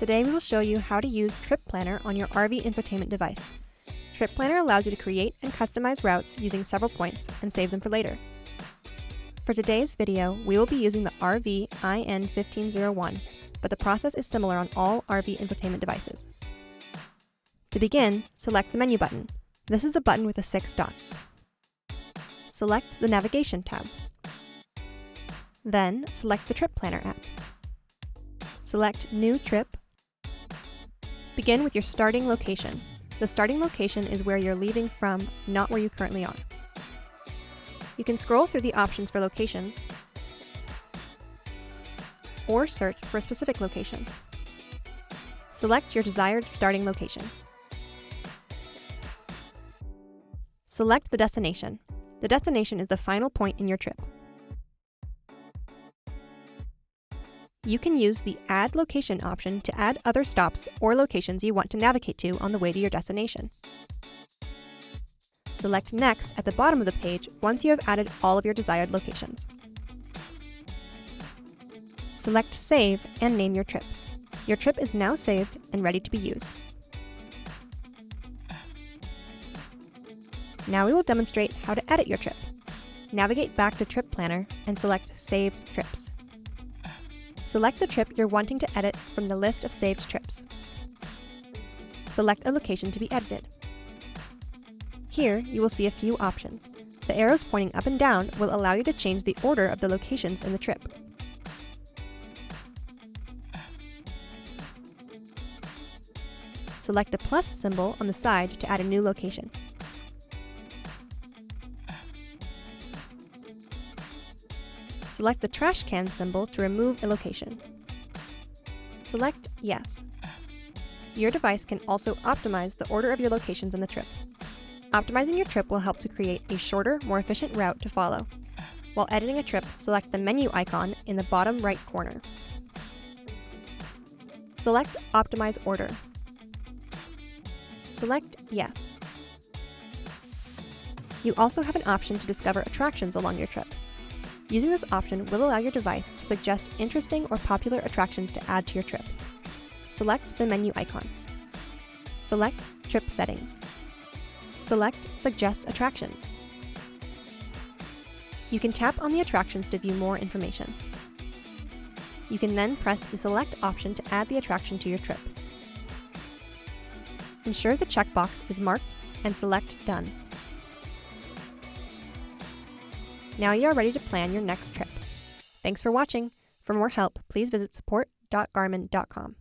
Today we will show you how to use Trip Planner on your RV infotainment device. Trip Planner allows you to create and customize routes using several points and save them for later. For today's video, we will be using the RV IN1501, but the process is similar on all RV infotainment devices. To begin, select the menu button. This is the button with the 6 dots. Select the Navigation tab. Then, select the Trip Planner app. Select New Trip. Begin with your starting location. The starting location is where you're leaving from, not where you currently are. You can scroll through the options for locations or search for a specific location. Select your desired starting location. Select the destination. The destination is the final point in your trip. You can use the Add Location option to add other stops or locations you want to navigate to on the way to your destination. Select Next at the bottom of the page once you have added all of your desired locations. Select Save and name your trip. Your trip is now saved and ready to be used. Now we will demonstrate how to edit your trip. Navigate back to Trip Planner and select Saved Trips. Select the trip you're wanting to edit from the list of saved trips. Select a location to be edited. Here, you will see a few options. The arrows pointing up and down will allow you to change the order of the locations in the trip. Select the plus symbol on the side to add a new location. Select the trash can symbol to remove a location. Select Yes. Your device can also optimize the order of your locations in the trip. Optimizing your trip will help to create a shorter, more efficient route to follow. While editing a trip, select the menu icon in the bottom right corner. Select Optimize Order. Select Yes. You also have an option to discover attractions along your trip. Using this option will allow your device to suggest interesting or popular attractions to add to your trip. Select the menu icon. Select Trip Settings. Select Suggest Attractions. You can tap on the attractions to view more information. You can then press the Select option to add the attraction to your trip. Ensure the checkbox is marked and select Done. Now you are ready to plan your next trip. Thanks for watching. For more help, please visit support.garmin.com.